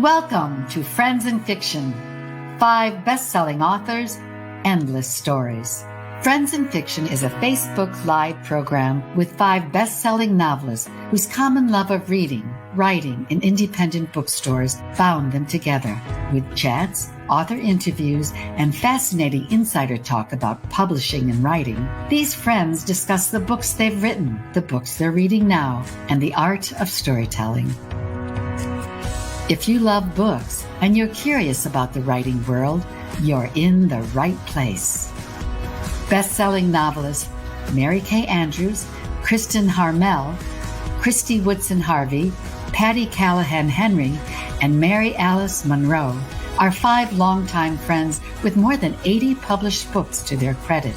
welcome to Friends in Fiction. 5 best-selling authors, endless stories. Friends in Fiction is a Facebook Live program with 5 best-selling novelists whose common love of reading, writing, and independent bookstores bound them together with chats, author interviews, and fascinating insider talk about publishing and writing. These friends discuss the books they've written, the books they're reading now, and the art of storytelling. If you love books and you're curious about the writing world, you're in the right place. Best-selling novelists Mary Kay Andrews, Kristen Harmel, Christy Woodson Harvey, Patty Callahan Henry, and Mary Alice Monroe are 5 longtime friends with more than 80 published books to their credit.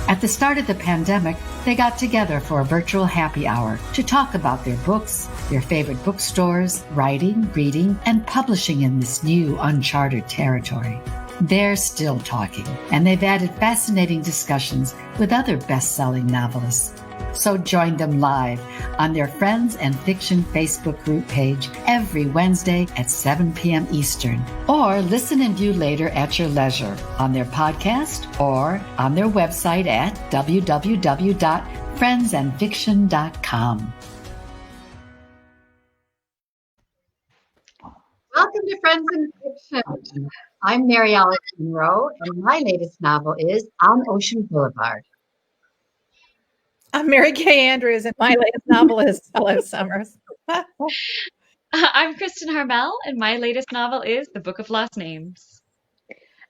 At the start of the pandemic, they got together for a virtual happy hour to talk about their books, their favorite bookstores, writing, reading, and publishing in this new uncharted territory. They're still talking, and they've added fascinating discussions with other best-selling novelists. So join them live on their Friends and Fiction Facebook group page every Wednesday at 7 p.m. Eastern, or listen and view later at your leisure on their podcast or on their website at www.friendsandfiction.com. Welcome to Friends in Fiction. I'm Mary Alice Monroe, and my latest novel is On Ocean Boulevard. I'm Mary Kay Andrews, and my latest novel is Fellow Summers. I'm Kristen Harmel, and my latest novel is The Book of Lost Names.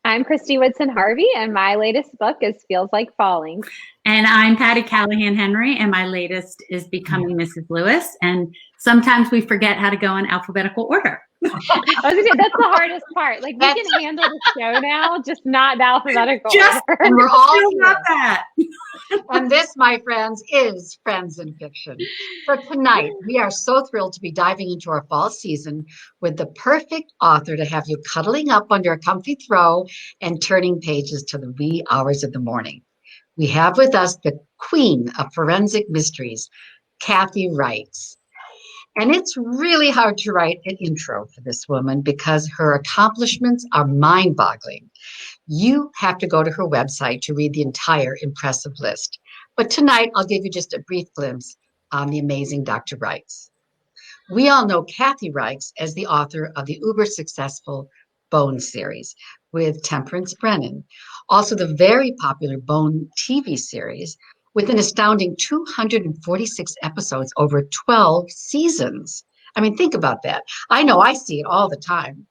I'm Christy Woodson Harvey, and my latest book is Feels Like Falling. And I'm Patty Callahan Henry, and my latest is Becoming Mrs. Lewis. And sometimes we forget how to go in alphabetical order. I was gonna say, that's the hardest part. Like, we can handle the show now, just not the alphabetical order. And we're all about that. And this, my friends, is Friends in Fiction. For tonight, we are so thrilled to be diving into our fall season with the perfect author to have you cuddling up under a comfy throw and turning pages to the wee hours of the morning. We have with us the queen of forensic mysteries, Kathy Reichs. And it's really hard to write an intro for this woman because her accomplishments are mind-boggling. You have to go to her website to read the entire impressive list. But tonight, I'll give you just a brief glimpse on the amazing Dr. Reichs. We all know Kathy Reichs as the author of the uber-successful Bone series with Temperance Brennan. Also, the very popular Bone TV series with an astounding 246 episodes over 12 seasons. I mean, think about that. I know I see it all the time.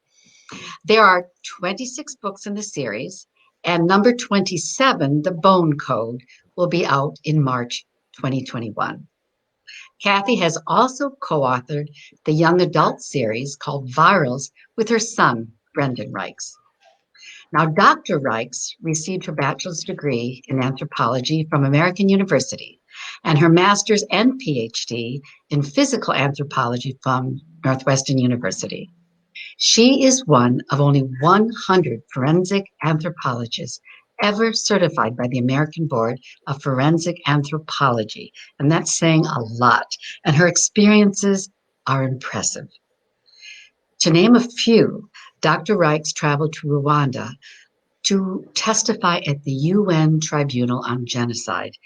There are 26 books in the series, and number 27, The Bone Code, will be out in March 2021. Kathy has also co-authored the young adult series called Virals with her son, Brendan Reichs. Now, Dr. Reichs received her bachelor's degree in anthropology from American University and her master's and PhD in physical anthropology from Northwestern University. She is one of only 100 forensic anthropologists ever certified by the American Board of Forensic Anthropology, and that's saying a lot, and her experiences are impressive. To name a few, Dr. Reichs traveled to Rwanda to testify at the UN Tribunal on Genocide.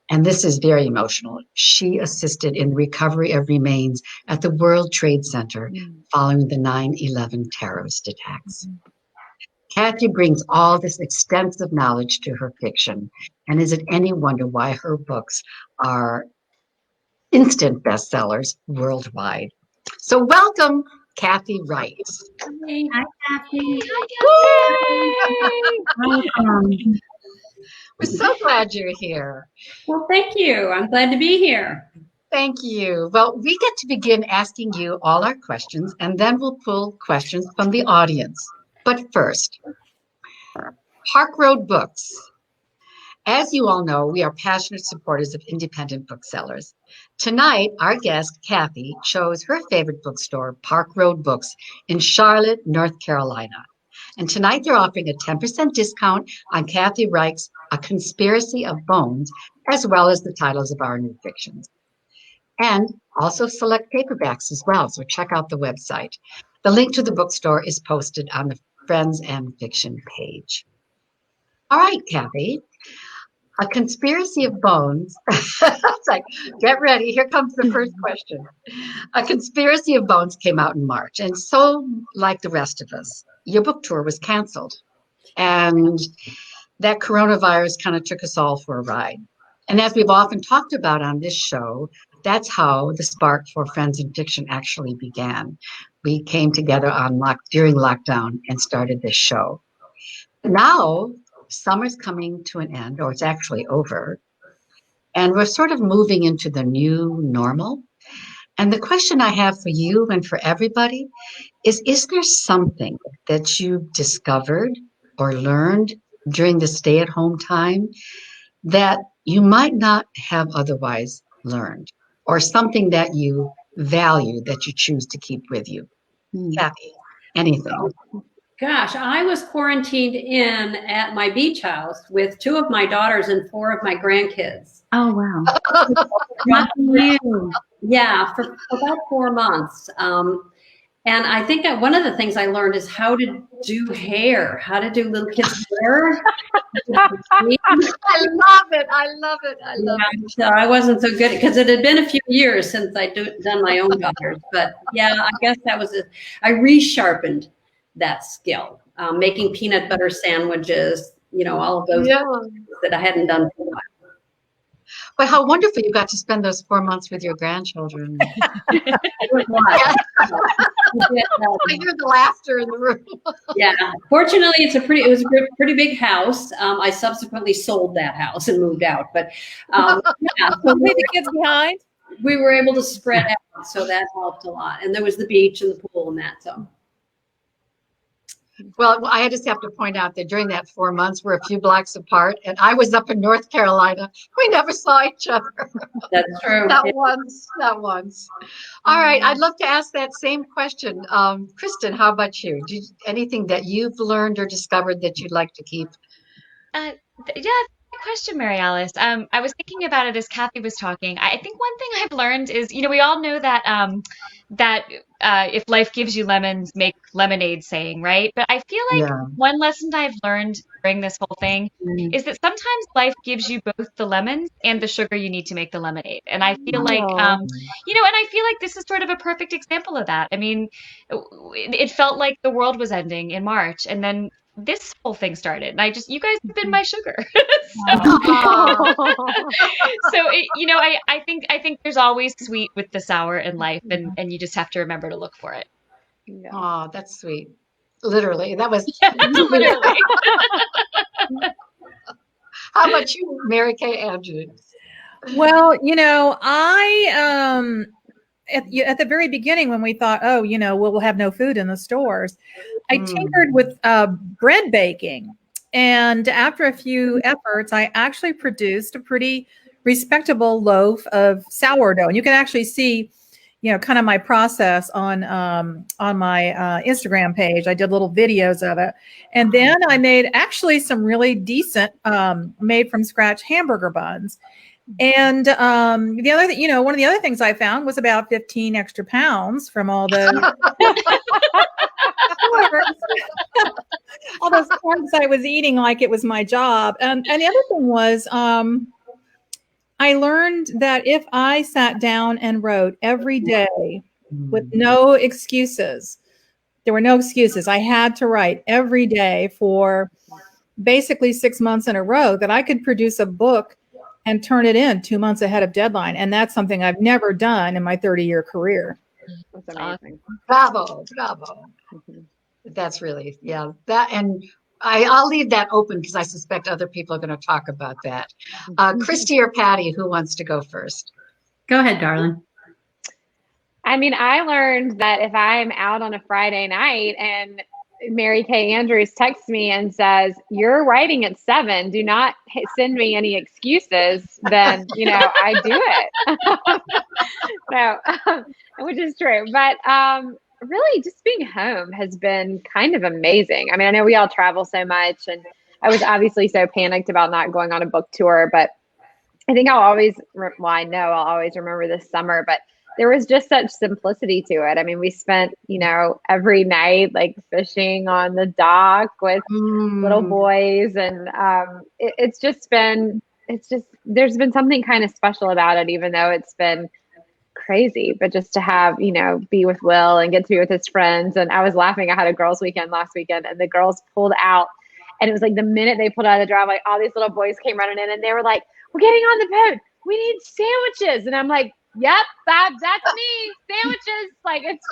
And this is very emotional. She assisted in the recovery of remains at the World Trade Center following the 9/11 terrorist attacks. Kathy brings all this extensive knowledge to her fiction. And is it any wonder why her books are instant bestsellers worldwide? So welcome, Kathy Reichs. Hey, hi, Kathy. Welcome. We're so glad you're here. Well, thank you. I'm glad to be here. Thank you. Well, we get to begin asking you all our questions, and then we'll pull questions from the audience. But first, Park Road Books. As you all know, we are passionate supporters of independent booksellers. Tonight, our guest, Kathy, chose her favorite bookstore, Park Road Books, in Charlotte, North Carolina. And tonight, they're offering a 10% discount on Kathy Reichs' A Conspiracy of Bones, as well as the titles of our new fictions. And also select paperbacks as well, so check out the website. The link to the bookstore is posted on the Friends and Fiction page. All right, Kathy. A conspiracy of bones. It's like, get ready. Here comes the first question. A conspiracy of bones came out in March. And so, like the rest of us, your book tour was canceled. And that coronavirus kind of took us all for a ride. And as we've often talked about on this show, that's how the spark for Friends in Fiction actually began. We came together during lockdown and started this show. Now, summer's coming to an end, or it's actually over, and we're sort of moving into the new normal. And the question I have for you and for everybody is there something that you discovered or learned during the stay-at-home time that you might not have otherwise learned, or something that you value that you choose to keep with you? Kathy, anything? Gosh, I was quarantined in at my beach house with 2 of my daughters and 4 of my grandkids. Oh, wow. Lucky you. Yeah, for about 4 months. And I think one of the things I learned is how to do hair, how to do little kids' hair. I love it. I love it. I love it. So I wasn't so good because it had been a few years since I'd done my own daughters. But yeah, I guess that was it. I resharpened that skill, making peanut butter sandwiches, all of those that I hadn't done for a while. But how wonderful you got to spend those 4 months with your grandchildren. It was wild. I hear the laughter in the room. Yeah, fortunately, it was a pretty big house. I subsequently sold that house and moved out, but yeah, so Leave the kids behind. we were able to spread out, so that helped a lot. And there was the beach and the pool and that. So. Well, I just have to point out that during that 4 months, we're a few blocks apart, and I was up in North Carolina. We never saw each other. That's true. Not once. All right, I'd love to ask that same question. Kristen, how about you? Anything that you've learned or discovered that you'd like to keep? Yeah, good question, Mary Alice. I was thinking about it as Kathy was talking. I think one thing I've learned is, we all know that if life gives you lemons, make lemonade saying, right? But I feel like one lesson I've learned during this whole thing is that sometimes life gives you both the lemons and the sugar you need to make the lemonade. And I feel like, and I feel like this is sort of a perfect example of that. I mean, it felt like the world was ending in March, and then this whole thing started, and you guys have been my sugar. I think there's always sweet with the sour in life, and you just have to remember to look for it. Oh, that's sweet. Literally, that was literally. How about you, Mary Kay Andrews? Well, I at the very beginning when we thought, we'll have no food in the stores, I tinkered with bread baking. And after a few efforts, I actually produced a pretty respectable loaf of sourdough. And you can actually see, kind of my process on my Instagram page. I did little videos of it. And then I made actually some really decent made from scratch hamburger buns. And the other thing, one of the other things I found was about 15 extra pounds from all those all those carbs I was eating like it was my job. And the other thing was I learned that if I sat down and wrote every day with no excuses, there were no excuses. I had to write every day for basically 6 months in a row, that I could produce a book and turn it in 2 months ahead of deadline. And that's something I've never done in my 30-year career. That's amazing. Bravo. That's really, and I'll leave that open because I suspect other people are going to talk about that. Christy or Patty, who wants to go first? Go ahead, darling. I mean, I learned that if I'm out on a Friday night and Mary Kay Andrews texts me and says, "You're writing at 7, do not send me any excuses," then, I do it. Which is true. But really just being home has been kind of amazing. I mean, I know we all travel so much, and I was obviously so panicked about not going on a book tour, but I think I know I'll always remember this summer, but there was just such simplicity to it. I mean, we spent, every night like fishing on the dock with little boys, and there's been something kind of special about it, even though it's been crazy. But just to have, be with Will and get to be with his friends. And I was laughing. I had a girls' weekend last weekend, and the girls pulled out. And it was like the minute they pulled out of the driveway, all these little boys came running in, and they were like, "We're getting on the boat. We need sandwiches." And I'm like, "Yep, that's me, sandwiches." Like, it's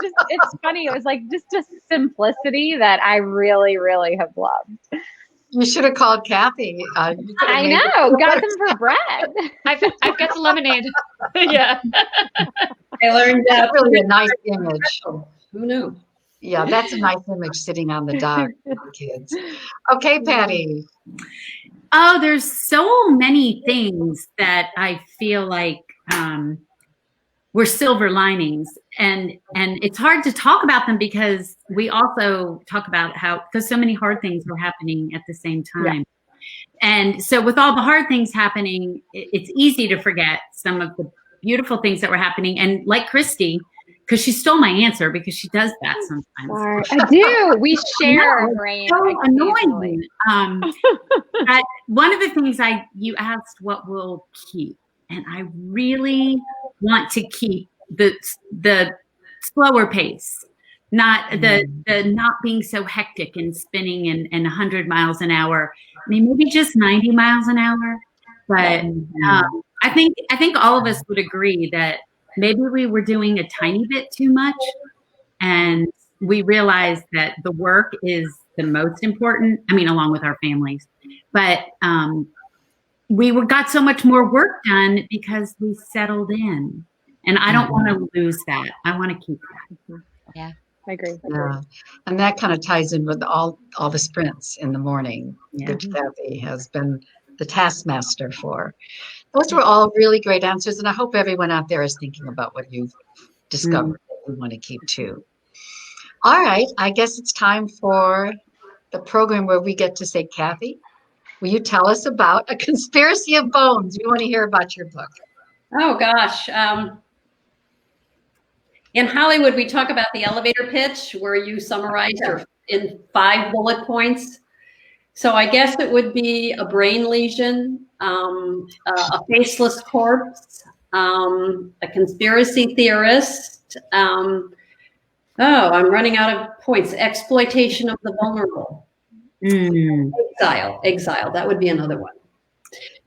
funny. It was like just a simplicity that I really, really have loved. You should have called Kathy. I know, got them for bread. I've got the lemonade. Yeah. I learned That's really a nice image. Who knew? Yeah, that's a nice image sitting on the dock with the kids. Okay, Patty. Oh, there's so many things that I feel like were silver linings, and it's hard to talk about them because we also talk about because so many hard things were happening at the same time. Yeah. And so with all the hard things happening, it's easy to forget some of the beautiful things that were happening. And like Christy, because she stole my answer, because she does that sometimes. I do. We share a brain. So annoying. One of the things you asked, what will keep, and I really want to keep the slower pace, not the not being so hectic and spinning and 100 miles an hour. I mean, maybe just 90 miles an hour. But I think all of us would agree that maybe we were doing a tiny bit too much, and we realized that the work is the most important. I mean, along with our families, but we got so much more work done because we settled in, and I don't want to lose that. I want to keep that. Yeah, I agree. Yeah, and that kind of ties in with all the sprints in the morning, which Kathy has been the taskmaster for. Those were all really great answers, and I hope everyone out there is thinking about what you've discovered that we want to keep too. All right, I guess it's time for the program where we get to say, Kathy, will you tell us about A Conspiracy of Bones? We want to hear about your book. Oh, gosh. In Hollywood, we talk about the elevator pitch, where you summarize in 5 bullet points. So I guess it would be a brain lesion, a faceless corpse, a conspiracy theorist. I'm running out of points. Exploitation of the vulnerable. Exile. That would be another one.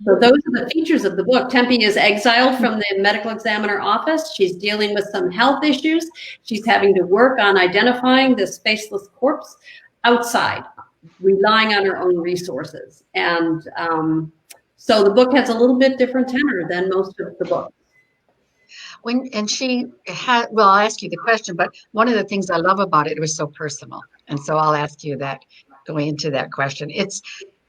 So those are the features of the book. Tempe is exiled from the medical examiner office. She's dealing with some health issues. She's having to work on identifying this faceless corpse outside, relying on her own resources. And so the book has a little bit different tenor than most of the books. I'll ask you the question, but one of the things I love about it was so personal. And so I'll ask you that, going into that question. It's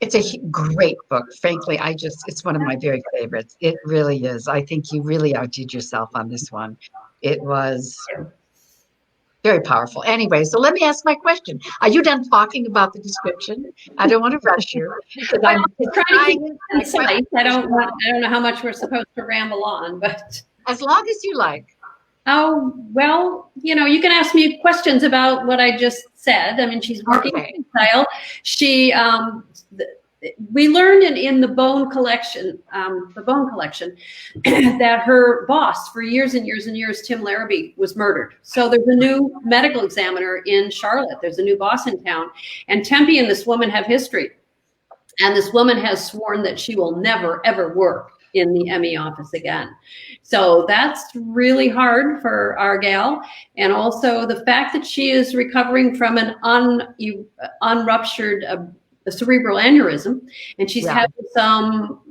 a great book. Frankly, it's one of my very favorites. It really is. I think you really outdid yourself on this one. It was very powerful. Anyway, so let me ask my question. Are you done talking about the description? I don't want to rush you. I'm trying to keep it concise. I don't know how much we're supposed to ramble on, but as long as you like. Oh, well, you can ask me questions about what I just said. I mean, she's working in style. We learned in the bone collection, that her boss for years and years and years, Tim Larrabee, was murdered. So there's a new medical examiner in Charlotte. There's a new boss in town. And Tempe and this woman have history. And this woman has sworn that she will never, ever work in the ME office again. So that's really hard for our gal. And also the fact that she is recovering from an unruptured cerebral aneurysm, and she's having some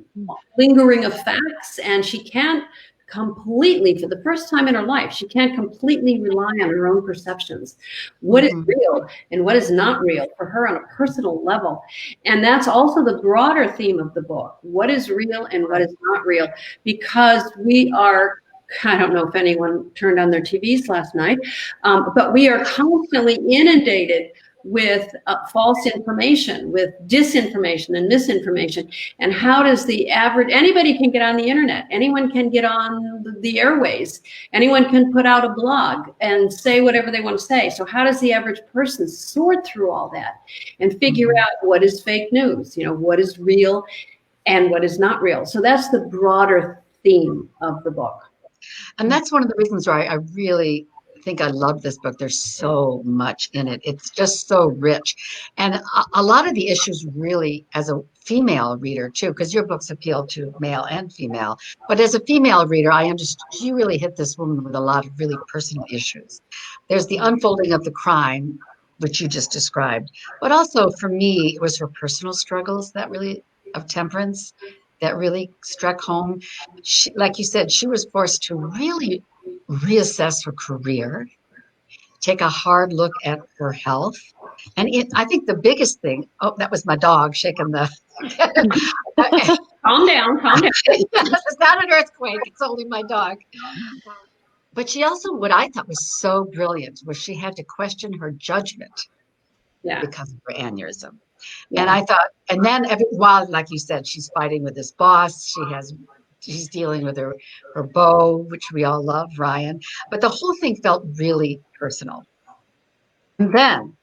lingering effects, and she can't completely, for the first time in her life, she can't completely rely on her own perceptions. What is real and what is not real for her on a personal level. And that's also the broader theme of the book. What is real and what is not real? Because we are, I don't know if anyone turned on their TVs last night, but we are constantly inundated with false information, with disinformation and misinformation. And how does the average, anybody can get on the internet, anyone can get on the airways, anyone can put out a blog and say whatever they want to say. So how does the average person sort through all that and figure out what is fake news, what is real and what is not real? So that's the broader theme of the book. And that's one of the reasons why I really think I love this book. There's so much in it. It's just so rich. And a lot of the issues really, as a female reader too, because your books appeal to male and female, but as a female reader, I understood you really hit this woman with a lot of really personal issues. There's the unfolding of the crime, which you just described, but also for me, it was her personal struggles that really, of temperance, that really struck home. She, like you said, she was forced to really reassess her career, take a hard look at her health. And I think the biggest thing, oh, that was my dog shaking the. Calm down, calm down. It's not an earthquake, it's only my dog. But she also, what I thought was so brilliant was she had to question her judgment because of her aneurysm. Yeah. And I thought, and then while, like you said, she's fighting with this boss, she's dealing with her beau, which we all love, Ryan. But the whole thing felt really personal. And then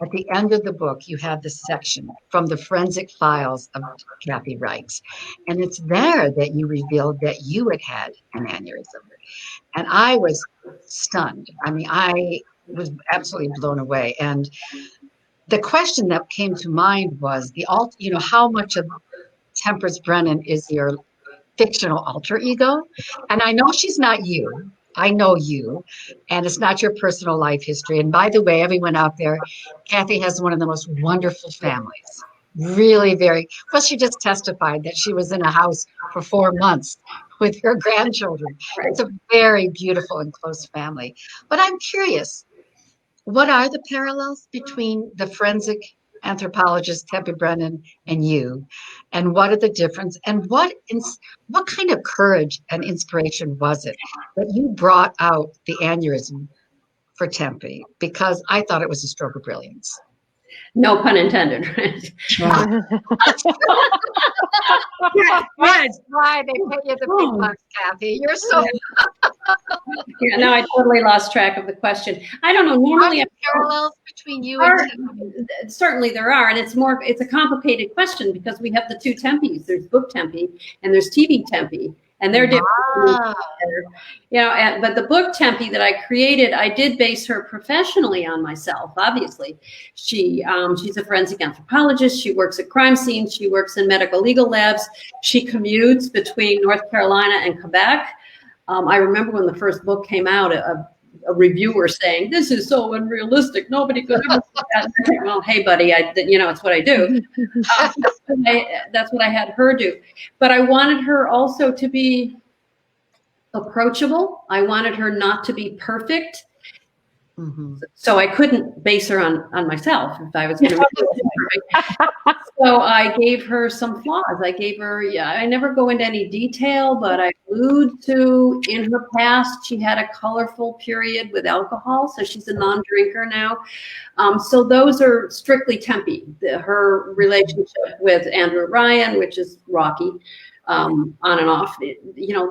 at the end of the book, you have this section from the forensic files of Kathy Reichs. And it's there that you revealed that you had an aneurysm. And I was stunned. I mean, I was absolutely blown away. And the question that came to mind was how much of Temperance Brennan is your fictional alter ego? And I know she's not you. I know you, and it's not your personal life history. And by the way, everyone out there, Kathy has one of the most wonderful families. Really well, she just testified that she was in a house for 4 months with her grandchildren. Right. It's a very beautiful and close family. But I'm curious, what are the parallels between the forensic anthropologist Tempe Brennan and you, and what are the difference? And what kind of courage and inspiration was it that you brought out the aneurysm for Tempe? Because I thought it was a stroke of brilliance. No pun intended, right? That's why they pay you the big bucks, Kathy. You're so. Yeah, no, I totally lost track of the question. I don't know. Normally, are there parallels between you and Tempe? Certainly there are, and it's a complicated question because we have the two Tempes. There's book Tempe and there's TV Tempe. And they're different, but the book Tempe that I created, I did base her professionally on myself. Obviously, she's a forensic anthropologist. She works at crime scenes. She works in medical legal labs. She commutes between North Carolina and Quebec. I remember when the first book came out, a reviewer saying, "This is so unrealistic. Nobody could ever do that." Well, hey, buddy, it's what I do. That's what I had her do. But I wanted her also to be approachable. I wanted her not to be perfect. Mm-hmm. So I couldn't base her on myself if I was going to be perfect. So I gave her some flaws. I never go into any detail, but I allude to in her past, she had a colorful period with alcohol. So she's a non-drinker now. So those are strictly Tempe. Her relationship with Andrew Ryan, which is rocky, on and off,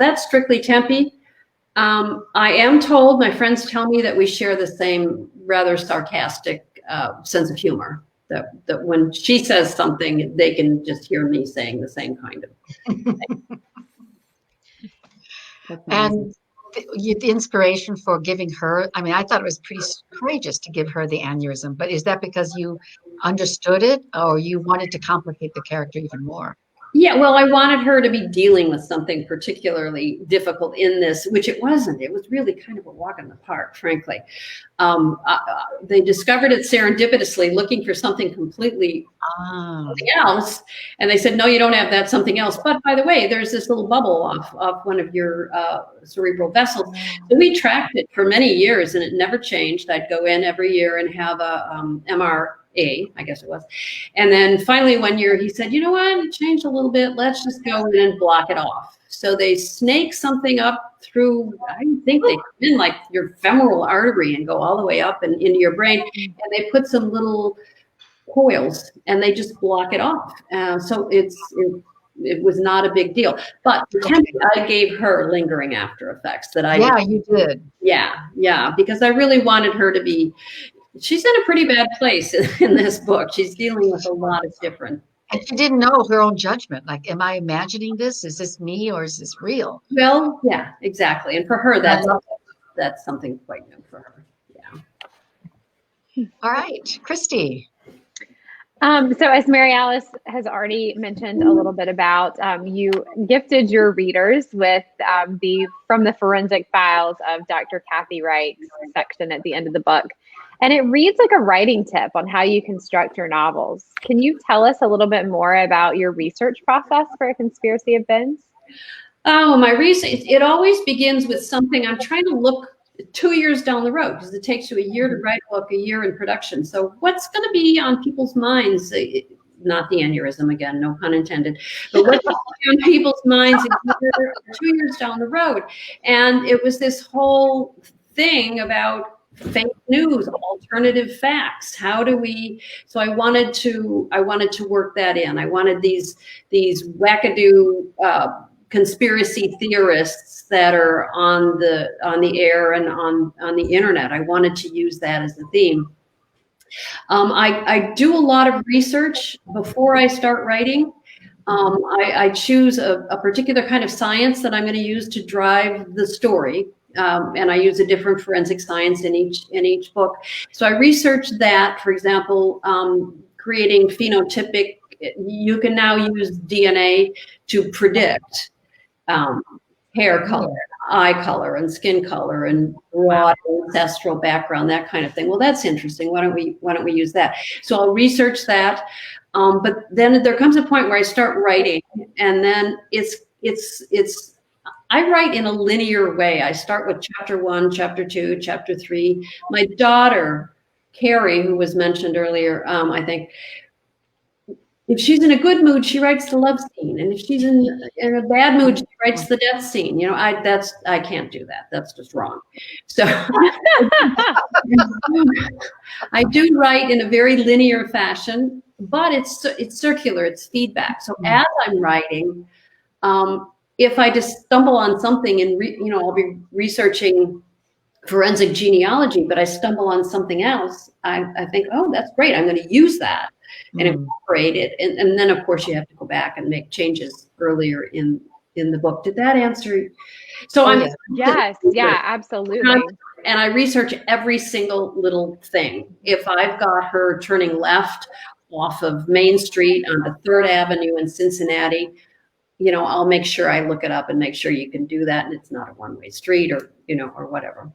that's strictly Tempe. I am told, my friends tell me that we share the same rather sarcastic sense of humor. That when she says something, they can just hear me saying the same kind of thing. And the inspiration for giving her, I mean, I thought it was pretty courageous to give her the aneurysm, but is that because you understood it or you wanted to complicate the character even more? Yeah, well, I wanted her to be dealing with something particularly difficult in this, which it wasn't. It was really kind of a walk in the park, frankly. They discovered it serendipitously, looking for something completely something else. And they said, no, you don't have that something else. But by the way, there's this little bubble off one of your cerebral vessels. So we tracked it for many years and it never changed. I'd go in every year and have a I guess it was. And then finally one year he said, you know what, it changed a little bit. Let's just go in and block it off. So they snake something up through, I think they come in like your femoral artery and go all the way up and into your brain. And they put some little coils and they just block it off. So it was not a big deal. But I gave her lingering after effects that I Yeah, you did. Yeah, because I really wanted her to be, she's in a pretty bad place in this book. She's dealing with a lot of different. And she didn't know her own judgment. Like, am I imagining this? Is this me or is this real? Well, yeah, exactly. And for her, that's something quite new for her. Yeah. All right, Christy. So as Mary Alice has already mentioned a little bit about, you gifted your readers with the From the Forensic Files of Dr. Kathy Reichs section at the end of the book. And it reads like a writing tip on how you construct your novels. Can you tell us a little bit more about your research process for A Conspiracy of Bins? Oh, my research, it always begins with something. I'm trying to look 2 years down the road because it takes you a year to write a book, a year in production. So what's going to be on people's minds? Not the aneurysm again, no pun intended, but what's going to be on people's minds 2 years down the road? And it was this whole thing about fake news, alternative facts. How do we? So I wanted to work that in. I wanted these wackadoo conspiracy theorists that are on the air and on the internet. I wanted to use that as a theme. I do a lot of research before I start writing. I choose a particular kind of science that I'm going to use to drive the story. And I use a different forensic science in each book. So I research that, for example, creating phenotypic, you can now use DNA to predict hair color, eye color, and skin color, and broad ancestral background, that kind of thing. Well, that's interesting. Why don't we use that? So I'll research that. But then there comes a point where I start writing, and then I write in a linear way. I start with chapter 1, chapter 2, chapter 3. My daughter, Carrie, who was mentioned earlier, I think, if she's in a good mood, she writes the love scene, and if she's in a bad mood, she writes the death scene. You know, I can't do that. That's just wrong. So I do write in a very linear fashion, but it's circular. It's feedback. So as I'm writing, if I just stumble on something and I'll be researching forensic genealogy, but I stumble on something else, I think, oh, that's great. I'm going to use that and incorporate it. And then, of course, you have to go back and make changes earlier in the book. Did that answer? So Yes, absolutely. And I research every single little thing. If I've got her turning left off of Main Street onto 3rd Avenue in Cincinnati, I'll make sure I look it up and make sure you can do that. And it's not a one-way street or whatever.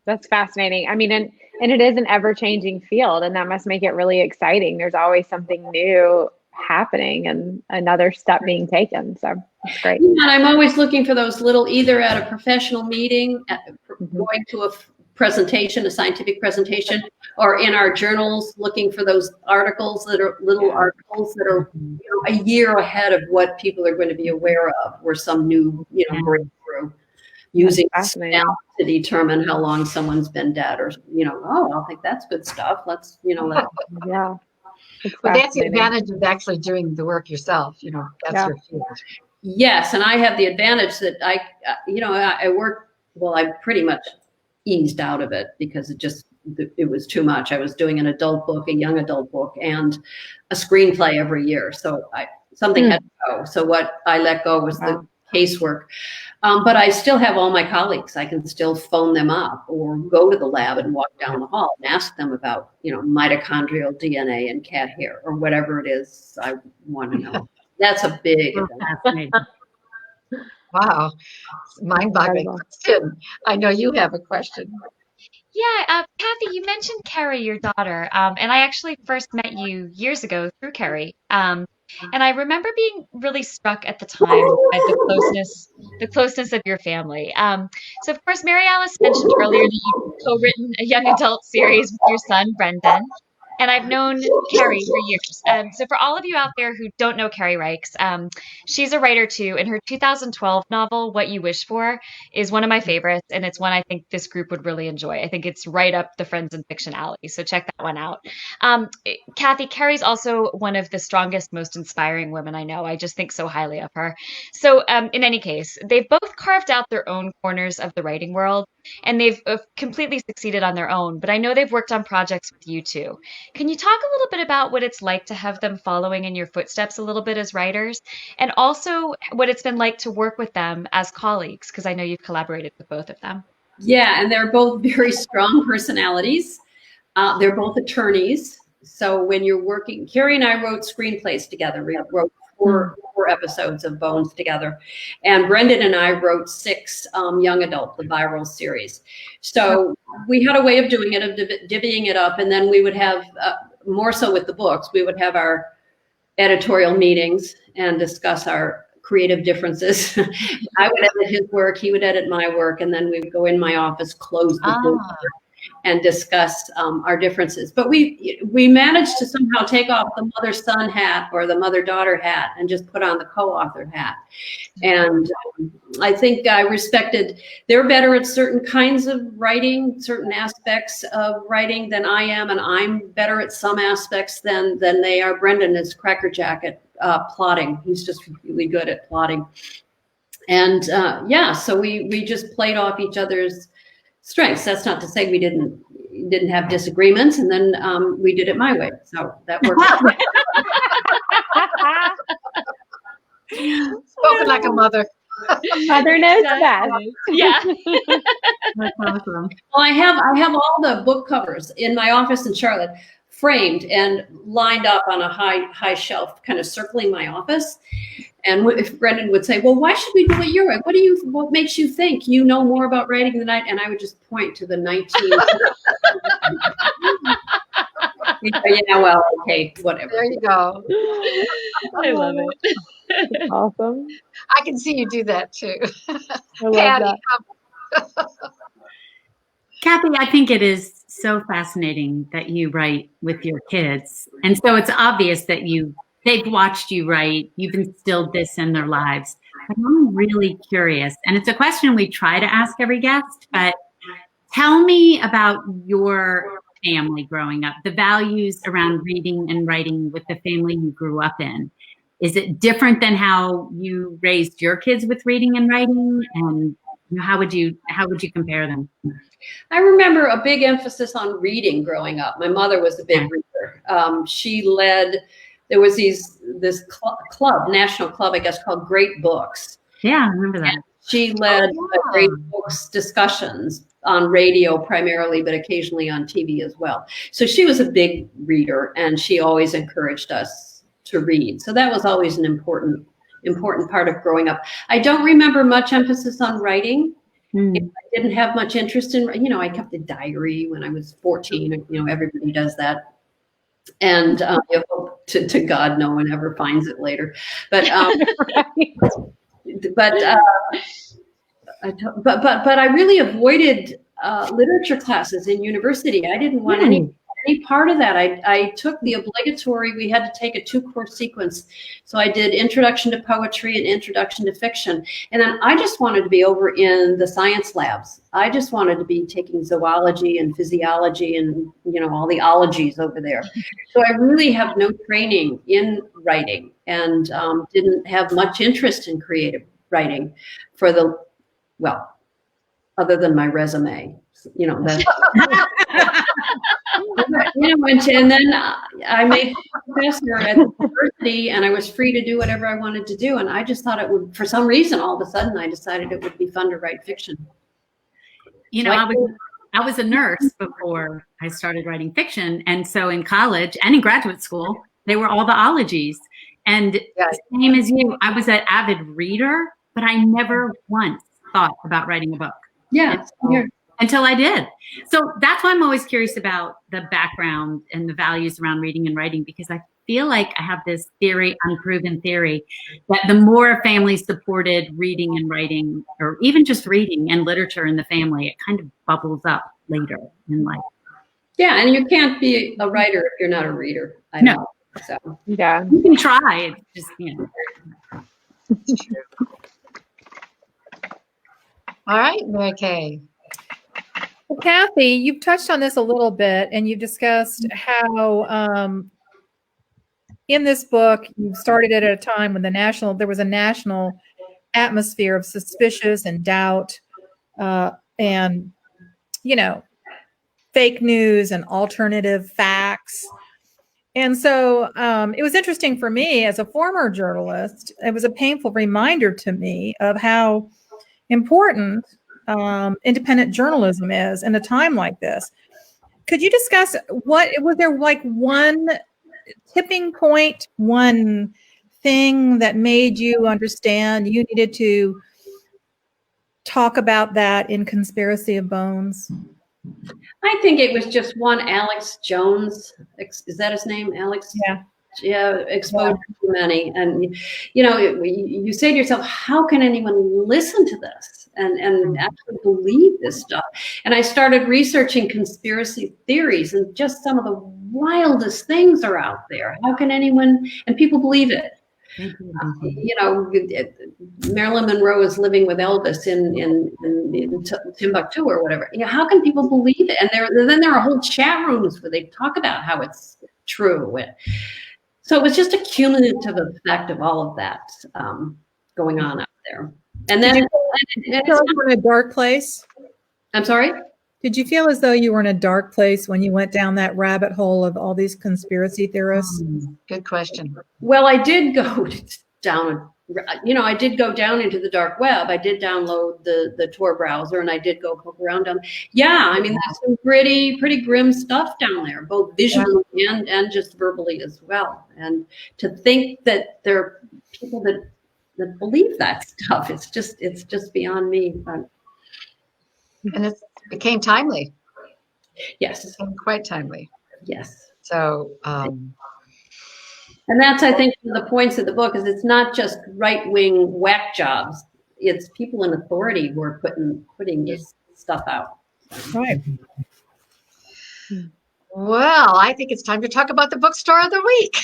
That's fascinating. I mean, and it is an ever-changing field, and that must make it really exciting. There's always something new happening and another step being taken. So it's great. And I'm always looking for those little, either at a professional meeting, going to a presentation, a scientific presentation, or in our journals, looking for those articles that are little articles that are a year ahead of what people are going to be aware of, or some new breakthrough using smell to determine how long someone's been dead, or I think that's good stuff. Let's yeah. But that's the advantage of actually doing the work yourself. That's your field. Yes, and I have the advantage that I work. Well, I pretty much eased out of it because it was too much. I was doing an adult book, a young adult book, and a screenplay every year. So something had to go. So what I let go was the casework. But I still have all my colleagues. I can still phone them up or go to the lab and walk down the hall and ask them about, mitochondrial DNA and cat hair or whatever it is I want to know. That's a big advantage. Wow. Mind-boggling question. I know you have a question. Yeah, Kathy, you mentioned Carrie, your daughter, and I actually first met you years ago through Carrie. And I remember being really struck at the time by the closeness of your family. So, of course, Mary Alice mentioned earlier that you've co-written a young adult series with your son, Brendan. and I've known Carrie for years. So for all of you out there who don't know Carrie Reichs, she's a writer too, and her 2012 novel, What You Wish For, is one of my favorites, and it's one I think this group would really enjoy. I think it's right up the Friends in Fiction alley, so check that one out. Kathy, Carrie's also one of the strongest, most inspiring women I know. I just think so highly of her. So in any case, they've both carved out their own corners of the writing world, and they've completely succeeded on their own, but I know they've worked on projects with you too. Can you talk a little bit about what it's like to have them following in your footsteps a little bit as writers, and also what it's been like to work with them as colleagues? Because I know you've collaborated with both of them. Yeah, and they're both very strong personalities. They're both attorneys. So when you're working, Carrie and I wrote screenplays together. We wrote four episodes of Bones together. And Brendan and I wrote 6 young adult, the viral series. So we had a way of doing it, of divvying it up. And then we would have, more so with the books, we would have our editorial meetings and discuss our creative differences. I would edit his work, he would edit my work, and then we would go in my office, close the door, and discuss our differences. But we managed to somehow take off the mother-son hat or the mother-daughter hat and just put on the co-author hat. And I think I respected, they're better at certain kinds of writing, certain aspects of writing than I am, and I'm better at some aspects than they are. Brendan is crackerjack at plotting. He's just really good at plotting. And yeah, so we just played off each other's strengths. That's not to say we didn't have disagreements, and then we did it my way. So that worked. Spoken like a mother. Mother knows best. Yeah. That's awesome. Well, I have all the book covers in my office in Charlotte, framed and lined up on a high shelf, kind of circling my office. And if Brendan would say, "Well, why should we do it your way? What makes you think you know more about writing than I?" And I would just point to the 19. Yeah, well, okay, whatever. There you go. I love it. Awesome. I can see you do that too. I love Patty, that. Kathy, I think it is so fascinating that you write with your kids. And so it's obvious that they've watched you write, you've instilled this in their lives. But I'm really curious, and it's a question we try to ask every guest, but tell me about your family growing up, the values around reading and writing with the family you grew up in. Is it different than how you raised your kids with reading and writing? And how would you compare them? I remember a big emphasis on reading growing up. My mother was a big reader. She led, there was this club, national club, I guess, called Great Books. Yeah, I remember that. And she led Great Books discussions on radio primarily, but occasionally on TV as well. So she was a big reader, and she always encouraged us to read. So that was always an important part of growing up. I don't remember much emphasis on writing. I didn't have much interest in, I kept a diary when I was 14. Everybody does that. And you hope to God no one ever finds it later. But but I really avoided literature classes in university. I didn't want any part of that. I took the obligatory, we had to take a 2-course sequence. So I did Introduction to Poetry and Introduction to Fiction. And then I just wanted to be over in the science labs. I just wanted to be taking zoology and physiology and, all the ologies over there. So I really have no training in writing and didn't have much interest in creative writing other than my resume. And then I made a professor at the university, and I was free to do whatever I wanted to do. And I just thought it would, for some reason, all of a sudden, I decided it would be fun to write fiction. I was a nurse before I started writing fiction. And so in college and in graduate school, they were all the ologies. And same as you, I was an avid reader, but I never once thought about writing a book. Yeah. Until I did. So that's why I'm always curious about the background and the values around reading and writing, because I feel like I have this theory, unproven theory, that the more families supported reading and writing, or even just reading and literature in the family, it kind of bubbles up later in life. Yeah, and you can't be a writer if you're not a reader. I No. know. So Yeah. You can try. It's just, you know. All right, Mary Kay. Well, Kathy, you've touched on this a little bit, and you've discussed how in this book you started it at a time when there was a national atmosphere of suspicious and doubt, and fake news and alternative facts. And so it was interesting for me as a former journalist. It was a painful reminder to me of how important independent journalism is in a time like this. Could you discuss was there like one tipping point, one thing that made you understand you needed to talk about that in Conspiracy of Bones? I think it was just one Alex Jones. Is that his name? Alex? Yeah. Yeah, exposure to many. And, you say to yourself, how can anyone listen to this and actually believe this stuff? And I started researching conspiracy theories, and just some of the wildest things are out there. How can anyone, and people believe it. Marilyn Monroe is living with Elvis in Timbuktu or whatever. How can people believe it? And then there are whole chat rooms where they talk about how it's true. So it was just a cumulative effect of all of that going on out there. And then Did you feel you were in a dark place? I'm sorry? Did you feel as though you were in a dark place when you went down that rabbit hole of all these conspiracy theorists? Good question. Well, I did go down. I did go down into the dark web. I did download the Tor browser, and I did go poke around down. Yeah, I mean, there's some pretty grim stuff down there, both visually and just verbally as well. And to think that there are people that believe that stuff, it's just beyond me. And it became timely. Yes, It became quite timely. yes. So. And that's, I think, one of the points of the book is it's not just right-wing whack jobs. It's people in authority who are putting this stuff out. Right. Well, I think it's time to talk about the bookstore of the week.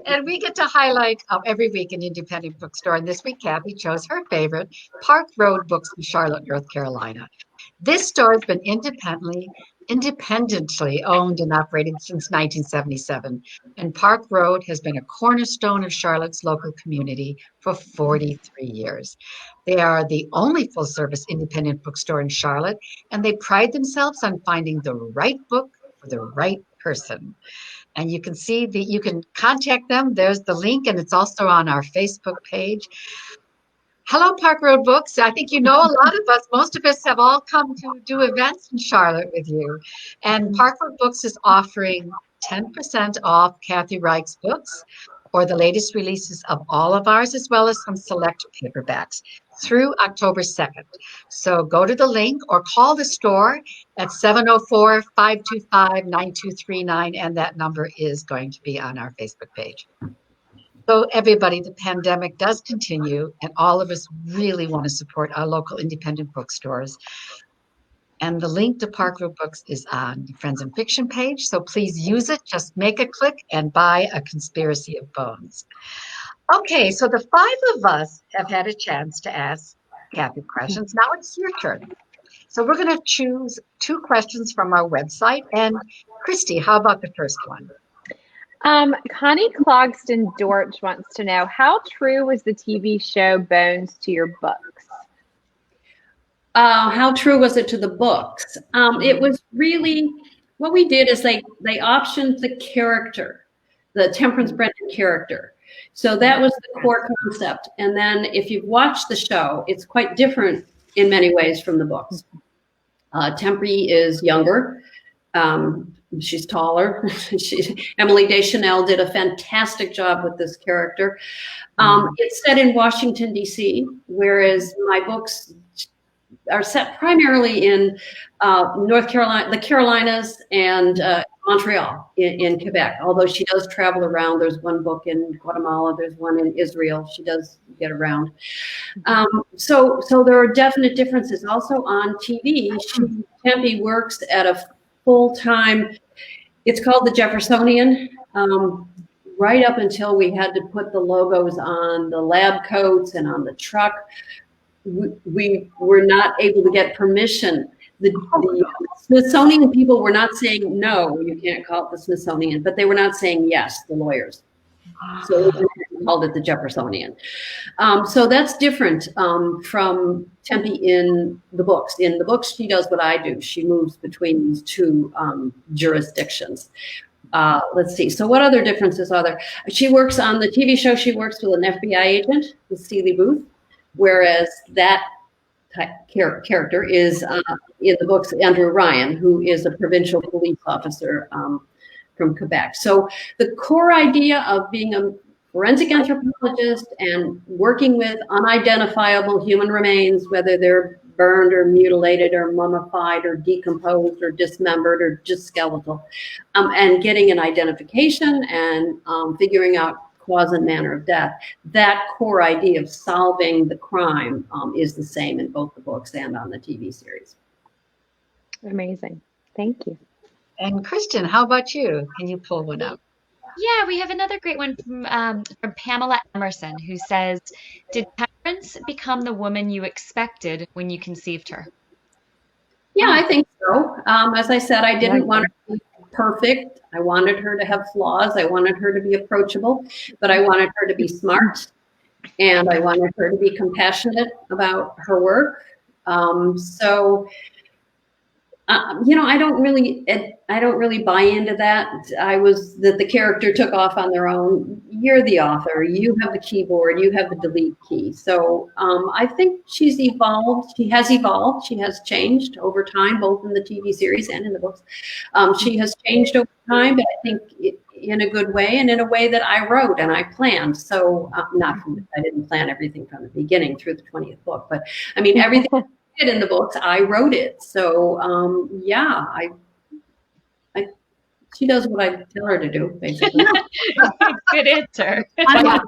And we get to highlight every week an independent bookstore. And this week, Kathy chose her favorite, Park Road Books in Charlotte, North Carolina. This store has been independently owned and operated since 1977, and Park Road has been a cornerstone of Charlotte's local community for 43 years. They are the only full-service independent bookstore in Charlotte, and they pride themselves on finding the right book for the right person. And you can see you can contact them. There's the link, and it's also on our Facebook page. Hello, Park Road Books. I think you know a lot of us. Most of us have all come to do events in Charlotte with you. And Park Road Books is offering 10% off Kathy Reichs books or the latest releases of all of ours, as well as some select paperbacks through October 2nd. So go to the link or call the store at 704-525-9239, and that number is going to be on our Facebook page. So everybody, the pandemic does continue, and all of us really want to support our local independent bookstores. And the link to Park Road Books is on the Friends in Fiction page, so please use it. Just make a click and buy A Conspiracy of Bones. Okay, so the five of us have had a chance to ask Kathy questions. Now it's your turn. So we're going to choose 2 questions from our website. And Christy, how about the first one? Connie Clogston Dortch wants to know, how true was the TV show Bones to your books? How true was it to the books? It was really, what we did is they optioned the character, the Temperance Brennan character. So that was the core concept. And then if you've watched the show, it's quite different in many ways from the books. Tempe is younger. She's taller. Emily Deschanel did a fantastic job with this character. It's set in Washington, D.C., whereas my books are set primarily in North Carolina, the Carolinas, and Montreal in Quebec, although she does travel around. There's one book in Guatemala, there's one in Israel. She does get around. So there are definite differences. Also on TV, Tempe works at a full-time, it's called the Jeffersonian, right up until we had to put the logos on the lab coats and on the truck. We were not able to get permission. The Smithsonian people were not saying, no, you can't call it the Smithsonian, but they were not saying yes, the lawyers. So we called it the Jeffersonian. So that's different from Tempe in the books. In the books, she does what I do. She moves between these two jurisdictions. Let's see. So what other differences are there? She works on the TV show. She works with an FBI agent, with Steely Booth, whereas that character is in the books Andrew Ryan, who is a provincial police officer from Quebec. So the core idea of being a forensic anthropologist and working with unidentifiable human remains, whether they're burned or mutilated or mummified or decomposed or dismembered or just skeletal, and getting an identification and figuring out cause and manner of death, that core idea of solving the crime is the same in both the books and on the TV series. Amazing. Thank you. And Kristen, how about you? Can you pull one up? Yeah, we have another great one from Pamela Emerson, who says, "Did Temperance become the woman you expected when you conceived her?" Yeah, I think so. As I said, I didn't want her to be perfect. I wanted her to have flaws. I wanted her to be approachable, but I wanted her to be smart, and I wanted her to be compassionate about her work. I don't really buy into that. That the character took off on their own. You're the author. You have the keyboard. You have the delete key. So I think she's evolved. She has evolved. She has changed over time, both in the TV series and in the books. She has changed over time, but I think in a good way and in a way that I wrote and I planned. So I didn't plan everything from the beginning through the 20th book, but I mean, everything in the books, I wrote it. So she does what I tell her to do, basically. Good answer. Unlike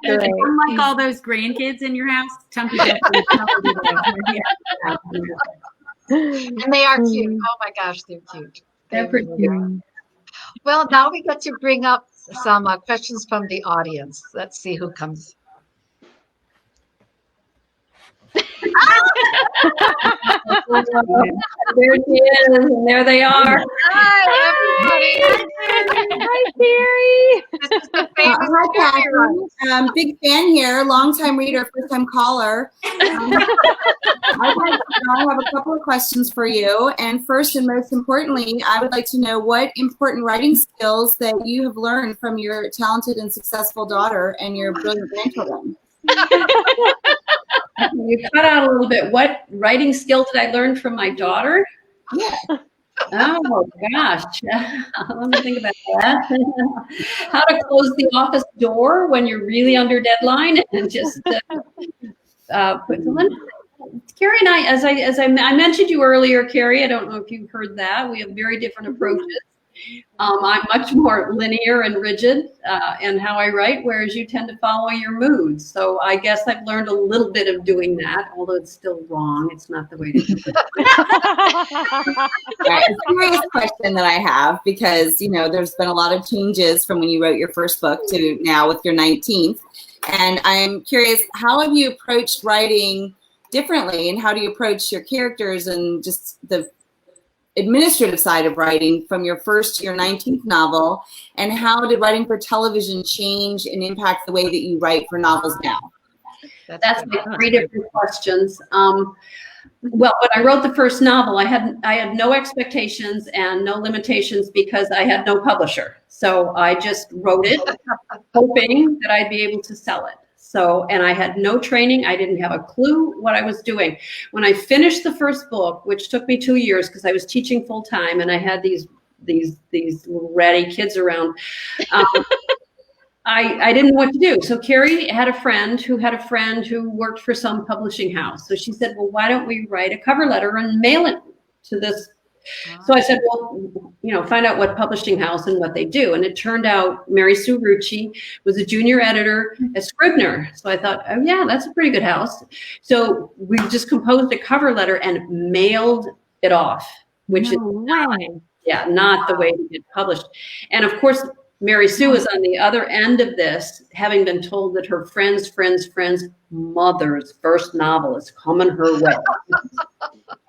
all those grandkids in your house, Chunky does what I tell her to do. And they are cute. Oh my gosh, they're cute. They're pretty cute. Well, now we get to bring up some questions from the audience. Let's see who comes. There she is, and there they are. Hi, Hi, Carrie. This is the famous Hi, Carrie. Kathy. Big fan here, long-time reader, first-time caller. I have a couple of questions for you. And first and most importantly, I would like to know what important writing skills that you have learned from your talented and successful daughter and your brilliant grandchildren. You cut out a little bit. What writing skill did I learn from my daughter? Yeah. Oh gosh, let me think about that. How to close the office door when you're really under deadline, and just put Carrie and I, as I mentioned you earlier, Carrie. I don't know if you heard that. We have very different approaches. I'm much more linear and rigid in how I write, whereas you tend to follow your moods. So I guess I've learned a little bit of doing that, although it's still wrong. It's not the way to do it. Right, a serious question that I have, because there's been a lot of changes from when you wrote your first book to now with your 19th, and I'm curious, how have you approached writing differently, and how do you approach your characters and just the administrative side of writing from your first to your 19th novel, and how did writing for television change and impact the way that you write for novels now? That's like 3 different questions. Well, when I wrote the first novel, I had no expectations and no limitations because I had no publisher. So I just wrote it, hoping that I'd be able to sell it. So, and I had no training. I didn't have a clue what I was doing. When I finished the first book, which took me 2 years because I was teaching full time and I had these little ratty kids around, I didn't know what to do. So Carrie had a friend who worked for some publishing house. So she said, well, why don't we write a cover letter and mail it to this So I said, well, find out what publishing house and what they do. And it turned out Mary Sue Rucci was a junior editor at Scribner. So I thought, oh yeah, that's a pretty good house. So we just composed a cover letter and mailed it off, which is not the way to get published. And of course, Mary Sue was on the other end of this, having been told that her friend's mother's first novel is coming her way.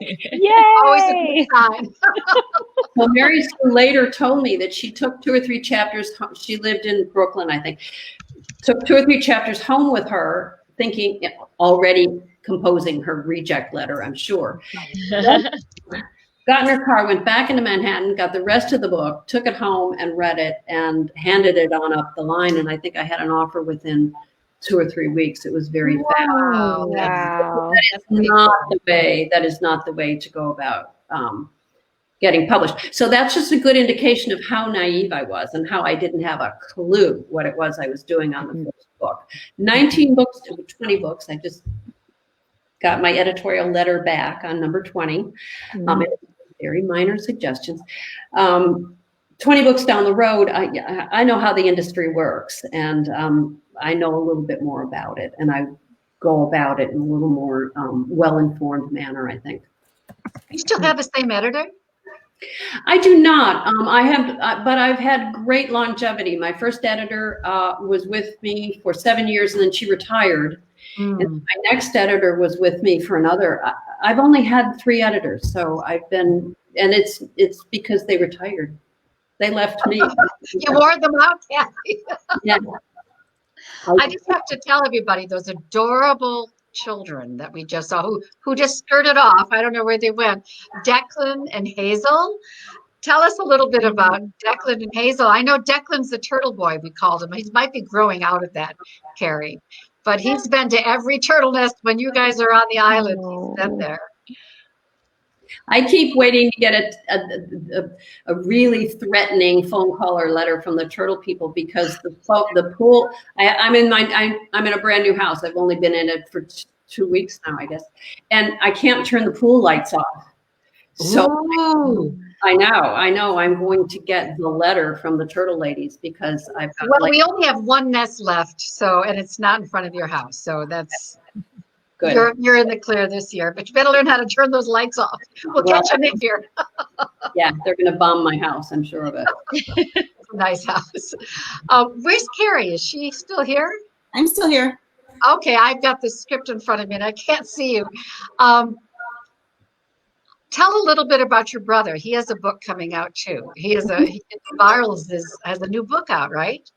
Yay! Always a good sign. Well, Mary Sue later told me that she took 2 or 3 chapters. She lived in Brooklyn, I think. Took 2 or 3 chapters home with her, thinking, already composing her reject letter, I'm sure. Got in her car, went back into Manhattan, got the rest of the book, took it home and read it and handed it on up the line. And I think I had an offer within 2 or 3 weeks. It was very fast. Wow. That is not the way to go about getting published. So that's just a good indication of how naive I was and how I didn't have a clue what it was I was doing on the first book. 19 books to 20 books. I just got my editorial letter back on number 20. Very minor suggestions. 20 books down the road, I know how the industry works, and I know a little bit more about it, and I go about it in a little more well-informed manner, I think. You still have the same editor? I do not. But I've had great longevity. My first editor was with me for 7 years, and then she retired. And my next editor was with me for another. I've only had 3 editors, so I've been, and it's because they retired. They left me. You wore them out, Kathy. Yeah. I just have to tell everybody those adorable children that we just saw who just skirted off. I don't know where they went. Declan and Hazel. Tell us a little bit about Declan and Hazel. I know Declan's the turtle boy, we called him. He might be growing out of that, Carrie. But he's been to every turtle nest when you guys are on the island. He's been there. I keep waiting to get a really threatening phone call or letter from the turtle people because the pool. I'm in a brand new house. I've only been in it for 2 weeks now, I guess, and I can't turn the pool lights off. So I know. I'm going to get the letter from the turtle ladies because I've got. Well, we only have 1 nest left, and it's not in front of your house, so that's good. You're in the clear this year, but you better learn how to turn those lights off. We'll catch you next year. Yeah, they're going to bomb my house. I'm sure of it. It's a nice house. Where's Carrie? Is she still here? I'm still here. Okay, I've got the script in front of me, and I can't see you. Tell a little bit about your brother. He has a book coming out too. Virals has a new book out, right?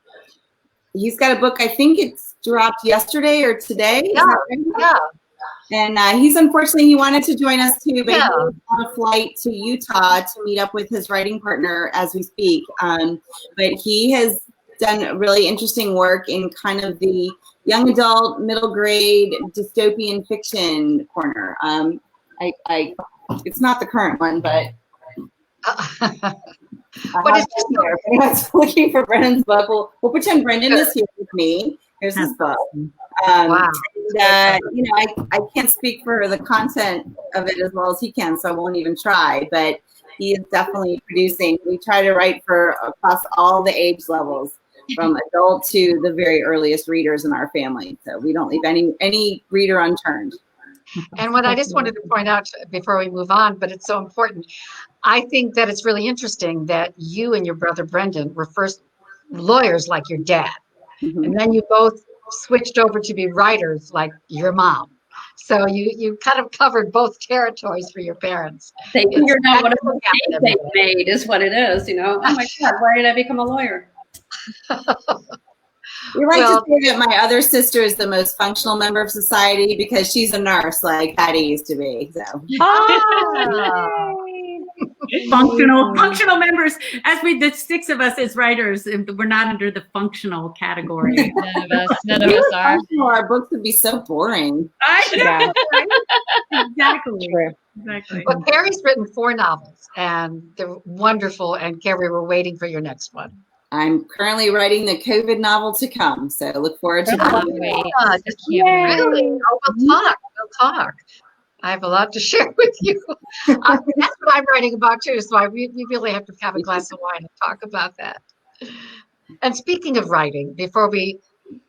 He's got a book. I think it's dropped yesterday or today. Yeah. Yeah. And he wanted to join us too, but he's on a flight to Utah to meet up with his writing partner as we speak. But he has done really interesting work in kind of the young adult, middle grade dystopian fiction corner. It's not the current one, but it's just there. If anyone's looking for Brendan's book, we'll pretend Brendan is here with me. Here's his book. Wow. And, I can't speak for the content of it as well as he can, so I won't even try. But he is definitely producing. We try to write for across all the age levels, from adult to the very earliest readers in our family. So we don't leave any reader unturned. And what I just wanted to point out before we move on, but it's so important, I think that it's really interesting that you and your brother Brendan were first lawyers like your dad. Mm-hmm. And then you both switched over to be writers like your mom. So you kind of covered both territories for your parents. They figured out what a mistake they made is what it is, Oh my God, why did I become a lawyer? We like to say that my other sister is the most functional member of society because she's a nurse like Patty used to be. So. Functional members. The 6 of us as writers, we're not under the functional category. None of us are. Our books would be so boring. Right? Exactly. True. Exactly. Well, Carrie's written 4 novels, and they're wonderful. And Carrie, we're waiting for your next one. I'm currently writing the COVID novel to come, so look forward to that. Really? Oh, we'll talk. I have a lot to share with you. That's what I'm writing about too. So we really have to have a glass of wine and talk about that. And speaking of writing, before we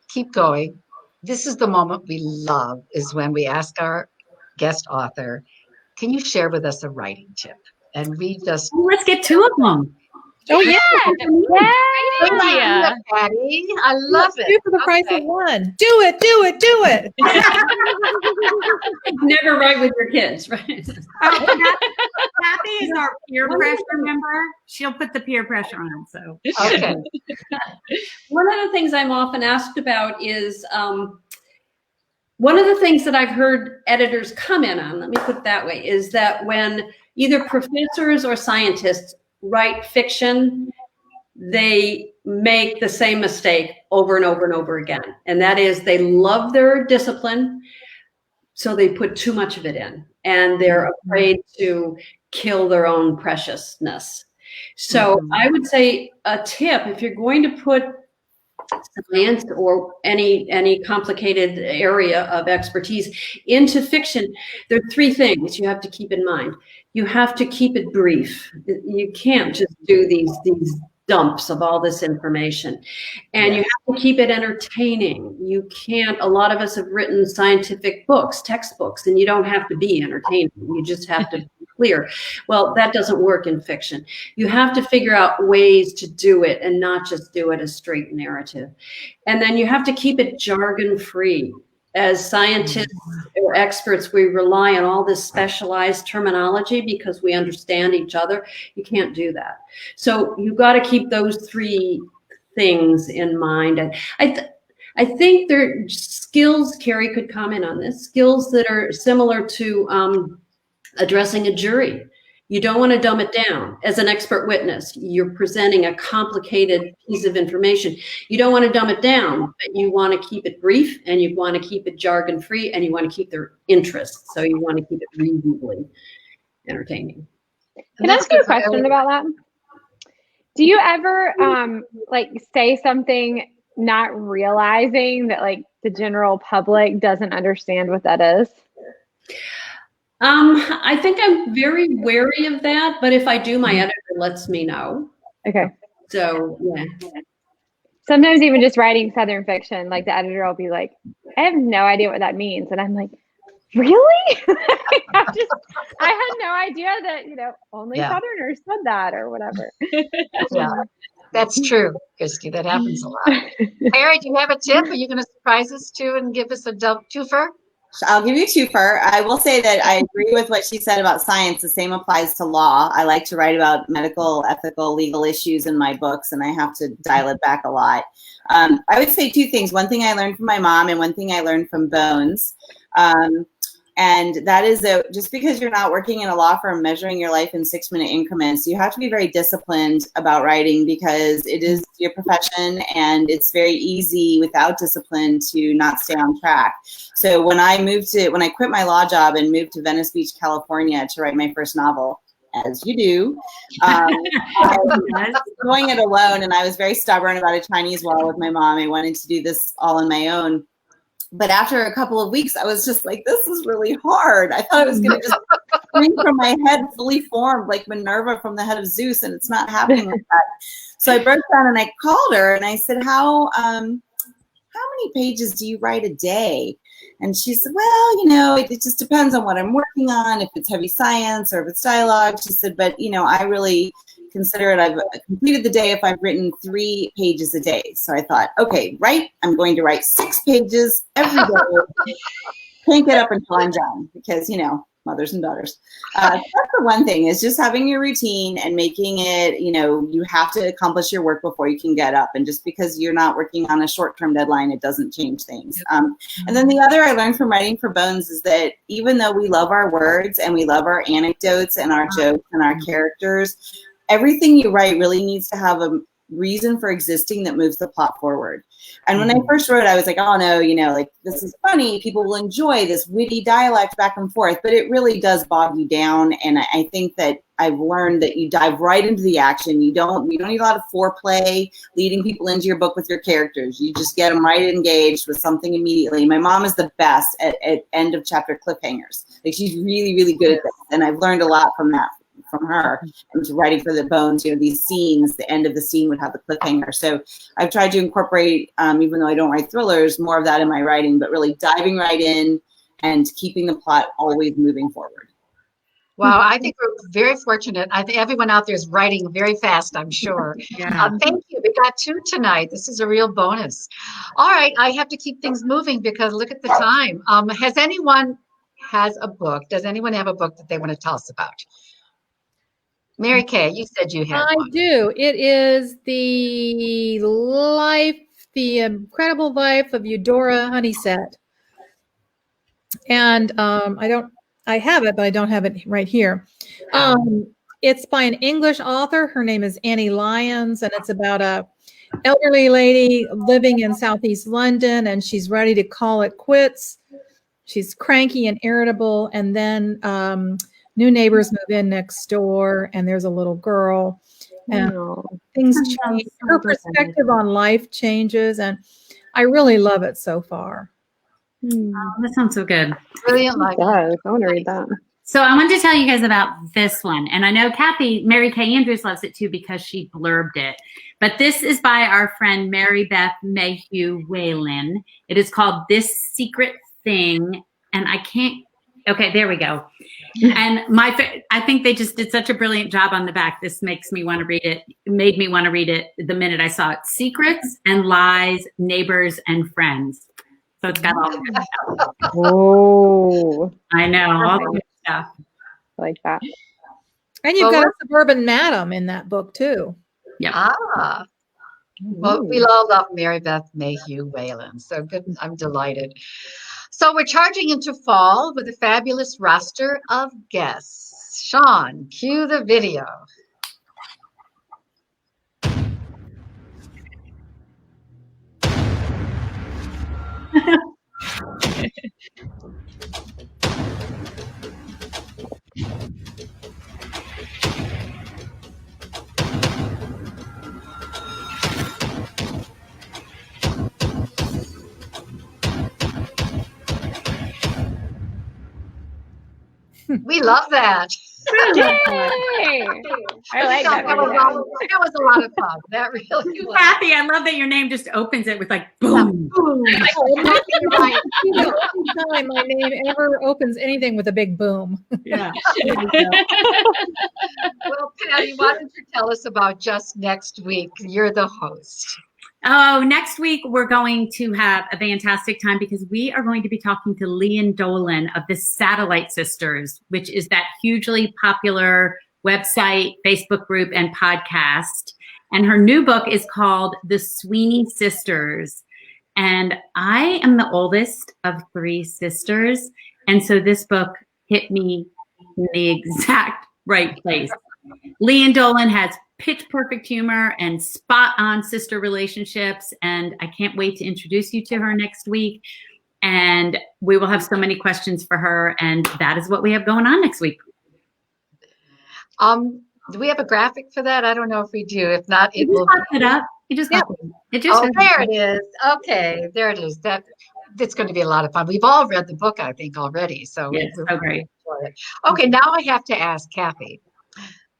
keep going, this is the moment we love, is when we ask our guest author, can you share with us a writing tip? And we just Let's get two of them. Oh yeah. Great idea. Patty, I love Two it. for the price of one. Do it, do it, do it. Never write with your kids, right? Kathy is our peer pressure member. She'll put the peer pressure on. So Okay. One of the things I'm often asked about is one of the things that I've heard editors comment on, let me put it that way, is that when either professors or scientists write fiction, they make the same mistake over and over and over again. And that is they love their discipline, so they put too much of it in, and they're afraid to kill their own preciousness. So I would say a tip, if you're going to put science or any complicated area of expertise into fiction, there are three things you have to keep in mind. You have to keep it brief. You can't just do these dumps of all this information. And you have to keep it entertaining. You can't, a lot of us have written scientific books, textbooks, and you don't have to be entertaining. You just have to be clear. Well, that doesn't work in fiction. You have to figure out ways to do it and not just do it as straight narrative. And then you have to keep it jargon-free. As scientists or experts, we rely on all this specialized terminology because we understand each other. You can't do that. So you've got to keep those three things in mind. And I think there are skills, Carrie could comment on this, skills that are similar to addressing a jury. You don't want to dumb it down. As an expert witness, you're presenting a complicated piece of information. You don't want to dumb it down, but you want to keep it brief, and you want to keep it jargon-free, and you want to keep their interest. So you want to keep it reasonably entertaining. Can I ask you a question about that? Do you ever like say something not realizing that like the general public doesn't understand what that is? I think I'm very wary of that, but if I do, my editor lets me know. Okay. So, yeah. Sometimes even just writing Southern fiction, like the editor will be like, I have no idea what that means. And I'm like, really? I had no idea that, only Southerners said that or whatever. Yeah, that's true, Christy. That happens a lot. Mary, do you have a tip? Are you going to surprise us too and give us a twofer? I'll give you a twofer. I will say that I agree with what she said about science. The same applies to law. I like to write about medical, ethical, legal issues in my books, and I have to dial it back a lot. I would say two things. One thing I learned from my mom, and one thing I learned from Bones. And that is that just because you're not working in a law firm measuring your life in 6-minute increments, you have to be very disciplined about writing because it is your profession and it's very easy without discipline to not stay on track. So when I quit my law job and moved to Venice Beach, California to write my first novel, as you do, I was going it alone, and I was very stubborn about a Chinese wall with my mom. I wanted to do this all on my own. But after a couple of weeks, I was just like, this is really hard. I thought I was going to just spring from my head fully formed like Minerva from the head of Zeus, and it's not happening like that. So I broke down and I called her and I said, how many pages do you write a day? And she said, well, it just depends on what I'm working on, if it's heavy science or if it's dialogue. She said, but, I really consider it, I've completed the day if I've written 3 pages a day. So I thought, okay, I'm going to write 6 pages every day. Can't get up until I'm done because, mothers and daughters. That's the one thing, is just having your routine and making it, you have to accomplish your work before you can get up. And just because you're not working on a short-term deadline, it doesn't change things. And then the other I learned from writing for Bones is that even though we love our words and we love our anecdotes and our jokes and our characters, everything you write really needs to have reason for existing that moves the plot forward. And when I first wrote, I was like, oh no, like this is funny. People will enjoy this witty dialect back and forth, but it really does bog you down. And I think that I've learned that you dive right into the action. You don't need a lot of foreplay leading people into your book with your characters. You just get them right engaged with something immediately. My mom is the best at end of chapter cliffhangers. Like she's really, really good at this. And I've learned a lot from her and writing for the Bones. These scenes, the end of the scene would have the cliffhanger. So I've tried to incorporate, even though I don't write thrillers, more of that in my writing, but really diving right in and keeping the plot always moving forward. Wow, I think we're very fortunate. I think everyone out there is writing very fast, I'm sure. Yeah. Thank you. We got 2 tonight. This is a real bonus. All right, I have to keep things moving because look at the time. Does anyone have a book that they want to tell us about? Mary Kay, you said you had one. I do. It is the incredible life of Eudora Honeysett. And I have it, but I don't have it right here. It's by an English author. Her name is Annie Lyons, and it's about a elderly lady living in Southeast London, and she's ready to call it quits. She's cranky and irritable, and then new neighbors move in next door, and there's a little girl, and things change. Her perspective on life changes, and I really love it so far. Oh, that sounds so good. Brilliant. I want to read that. So I wanted to tell you guys about this one. And I know Mary Kay Andrews loves it too because she blurbed it. But this is by our friend Mary Beth Mayhew Whalen. It is called This Secret Thing. And okay, there we go. And I think they just did such a brilliant job on the back. This makes me want to read it. It made me want to read it the minute I saw it. Secrets and Lies, Neighbors and Friends. So it's got all the good stuff. Oh, I know, all the good stuff. I like that. And you've got a suburban madam in that book too. Yep. Well, we all love Mary Beth Mayhew Whalen. So good. I'm delighted. So we're charging into fall with a fabulous roster of guests. Sean, cue the video. We love that. Yay! I like that. That was a lot of fun. That really was. Kathy, I love that your name just opens it with like boom. Boom. Right. The only time my name ever opens anything with a big boom. Yeah. Well, Patty, why don't you tell us about just next week? You're the host. Oh, next week we're going to have a fantastic time because we are going to be talking to Leanne Dolan of the Satellite Sisters, which is that hugely popular website, Facebook group, and podcast. And her new book is called The Sweeney Sisters. And I am the oldest of 3 sisters. And so this book hit me in the exact right place. Leanne Dolan has pitch perfect humor and spot on sister relationships. And I can't wait to introduce you to her next week. And we will have so many questions for her. And that is what we have going on next week. Do we have a graphic for that? I don't know if we do. If not, it will. It up. You just Yep. There it is. Okay, there it is. It's going to be a lot of fun. We've all read the book, I think, already. So yes, so great. Okay, now I have to ask Kathy.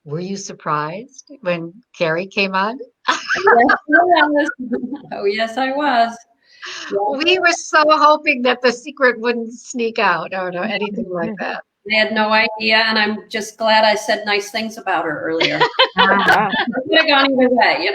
Were you surprised when Carrie came on? Oh, yes, I was. We were so hoping that the secret wouldn't sneak out or anything like that. I had no idea, and I'm just glad I said nice things about her earlier. It could have gone either way,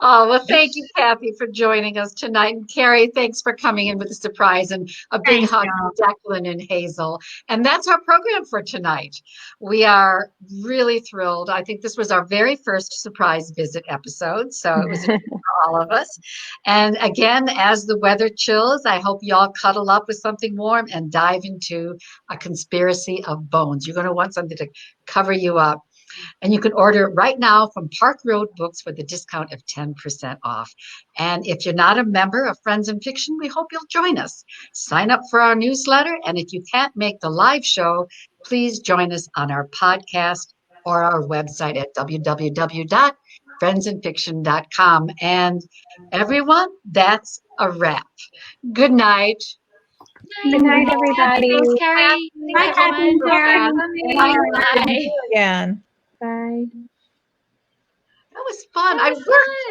Oh, well, thank you, Kathy, for joining us tonight. And Carrie, thanks for coming in with a surprise and a big hug to Declan and Hazel. And that's our program for tonight. We are really thrilled. I think this was our very first surprise visit episode, so it was for all of us. And again, as the weather chills, I hope you all cuddle up with something warm and dive into a conspiracy of bones. You're going to want something to cover you up. And you can order it right now from Park Road Books with a discount of 10% off. And if you're not a member of Friends in Fiction, we hope you'll join us. Sign up for our newsletter. And if you can't make the live show, please join us on our podcast or our website at www.friendsinfiction.com. And everyone, that's a wrap. Good night. Good night, everybody. Thanks, Carrie. Bye, Thanks, everyone. Kathy and Carrie. Bye. Again. Bye. That was fun. I Fun.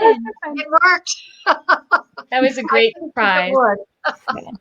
worked. It worked. That was a great surprise.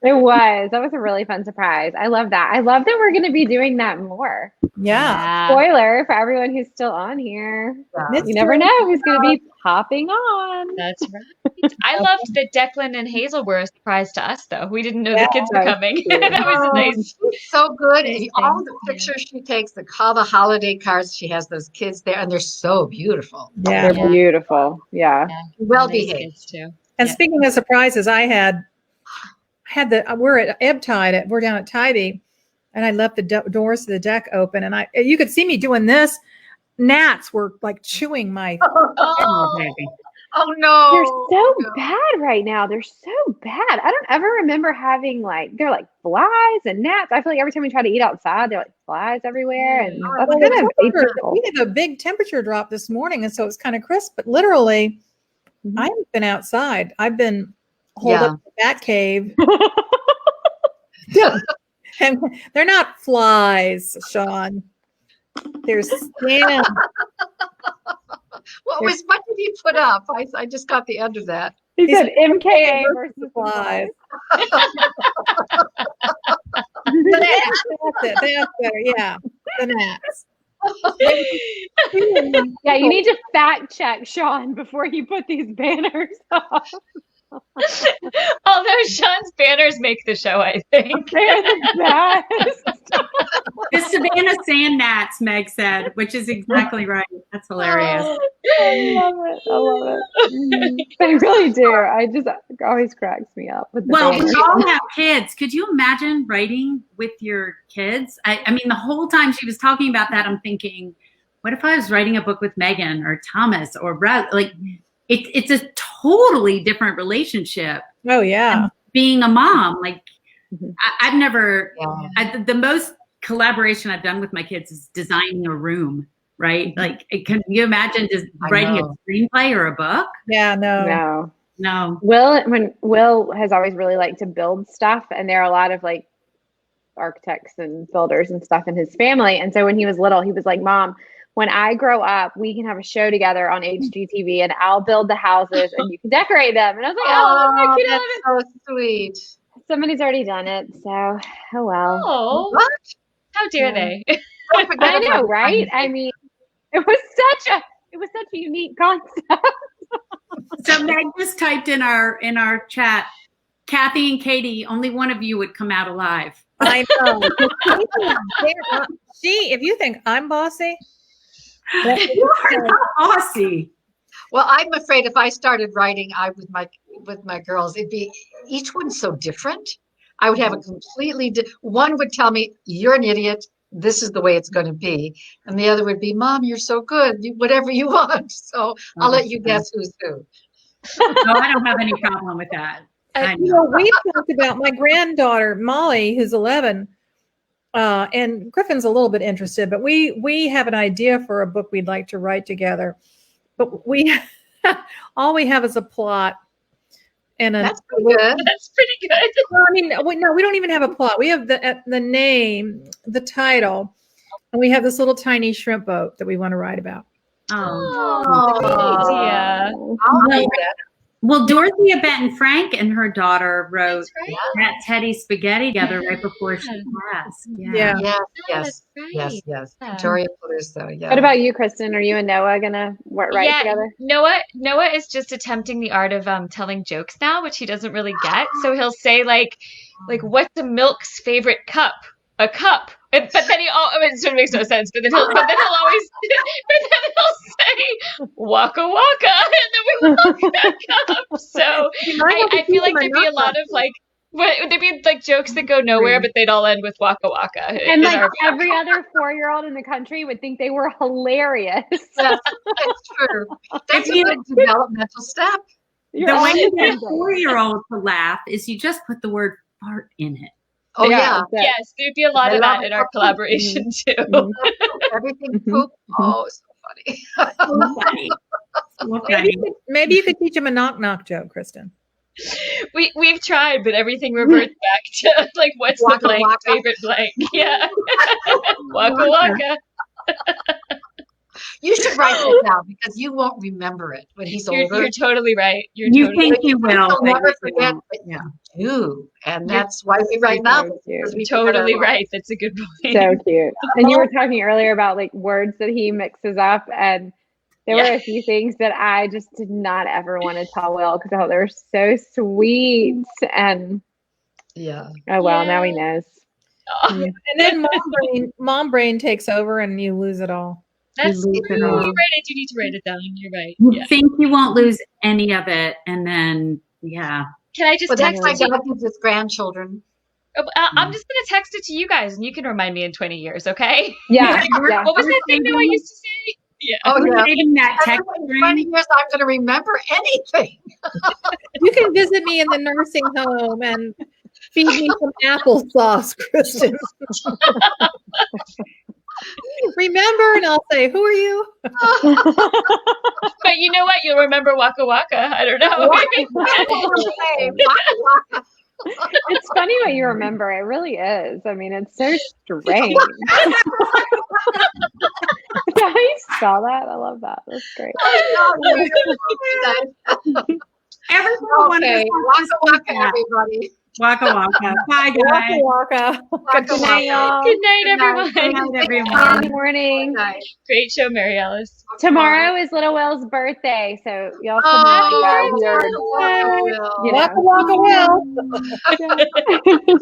It was. That was a really fun surprise. I love that. I love that we're going to be doing that more. Yeah. Spoiler for everyone who's still on here. It's You never true. know who's going to be popping on. That's right. I loved that Declan and Hazel were a surprise to us, though. We didn't know the kids were That's coming. cute. That was a nice. So good. And Nice all thing. the pictures she takes, all the holiday cards, she has those kids there, and they're so beautiful. Yeah. They're beautiful. Yeah. Well Nice behaved. kids, too. And Yeah. speaking of surprises, I had we're at Ebb Tide, we're down at Tybee, and I left the doors to the deck open, and you could see me doing this. Gnats were like chewing my. Oh no. They're so bad right now. They're so bad. I don't ever remember having they're like flies and gnats. I feel like every time we try to eat outside, there are like flies everywhere. And that's Well, kind of we had a big temperature drop this morning, and so it's kind of crisp. But literally, I haven't been outside. I've been holed up in the bat cave. And they're not flies, Sean. They're skin. What did he put up? I just got the end of that. He said MKA versus flies. flies. That's it. That's better. Yeah, the gnats. Yeah, you need to fact check Sean before you put these banners up. Although Sean's banners make the show, I think. They're the best. The Savannah Sand Gnats, Meg said, which is exactly right. That's hilarious. I love it. I love it. They really do. It always cracks me up. With the Well, banners. we all have kids. Could you imagine writing with your kids? I mean, the whole time she was talking about that, I'm thinking, what if I was writing a book with Megan or Thomas or Brad? Like, it's a totally different relationship. Oh yeah. And being a mom, like Mhm. I've never. The most collaboration I've done with my kids is designing a room. Right? Like, can you imagine just writing a screenplay or a book? Yeah. No. No. Will has always really liked to build stuff, and there are a lot of like architects and builders and stuff in his family. And so when he was little, he was like, "Mom, when I grow up, we can have a show together on HGTV, and I'll build the houses and you can decorate them." And I was like, "Oh, that's so cute. I love That's so sweet. it." Somebody's already done it, so oh well. Oh, What? how dare Yeah. they? Don't forget I know, about right? Friends. I mean, it was such a unique concept. So Meg just typed in our chat, Kathy and Katie, only one of you would come out alive. I know. If you think I'm bossy, You are not bossy. Well, I'm afraid if I started writing, with my girls, it'd be each one's so different. I would have a completely one would tell me, "You're an idiot. This is the way it's going to be," and the other would be, "Mom, you're so good. Whatever you want." So I'll let you guess who's who. No, I don't have any problem with that. I know. we've talked about my granddaughter Molly, who's 11, and Griffin's a little bit interested, but we have an idea for a book we'd like to write together. But we all we have is a plot and That's pretty good. That's pretty good. Well, I mean, we don't even have a plot. We have the name, the title, and we have this little tiny shrimp boat that we want to write about. Oh. Oh, good idea. I'll read that. Well, Dorothea Benton Frank and her daughter wrote That's right. that Teddy Spaghetti together right before she passed. Yeah. Yes, Yeah, yes, that's right. yes, yes. Yeah. Victoria Caruso. Yeah. What about you, Kristen? Are you and Noah gonna write Yeah. together? Noah is just attempting the art of telling jokes now, which he doesn't really get. So he'll say like what's a milk's favorite cup? A cup. But then it sort of makes no sense. But then he'll always say waka waka, and then we walk back up. So I feel like there'd be a lot of like There'd be like jokes that go nowhere, but they'd all end with Waka Waka. And like every other 4-year-old in the country would think they were hilarious. Yes, that's true. That's a good developmental step. The way you get a 4-year-old to laugh is you just put the word fart in it. Oh yeah. Yes, there'd be a lot of that in our collaboration too. Everything poop. Oh, so funny. So funny. So funny. Maybe you could teach him a knock joke, Kristen. We've tried, but everything reverts back to like what's Waka the blank waka. favorite blank? Yeah. Waka Waka. You should write this down because you won't remember it when he's older. You're totally right. You think you will. You'll but never you forget, won't. but you do. And that's why we write novels. because we Totally forget our right. That's a good point. So cute. And you were talking earlier about like words that he mixes up, and there were a few things that I just did not ever want to tell Will because I thought they were so sweet. And Yeah. oh well, now he knows. And then mom brain takes over and you lose it all. That's true. You lose it You're all. right. I do need to write it down. You're right. You Yeah. think you won't lose any of it, and then Can I just But that's text my it to you? dog gives his grandchildren. I'm just gonna text it to you guys, and you can remind me in 20 years, okay? Yeah. yeah. What was that thing that I used to say? Yeah. Oh, we're yeah. saving that text In string. 20 years, I'm going to remember anything. You can visit me in the nursing home and feed me some applesauce, Kristen. Remember, and I'll say, "Who are you?" But you know what? You'll remember Waka Waka. I don't know. Maybe. Hey, waka waka. It's funny what you remember. It really is. I mean, it's so strange. How you spell that? I love that. That's great. Everyone Okay, waka waka, everybody. Waka waka. Bye, guys. Waka. Waka Good night, y'all. Good night, Good night. everyone. Good night, everyone. Good morning. Night. Great show, Mary Alice. Tomorrow is Little Will's birthday, so y'all Oh, come out. Will. You Waka waka well. know.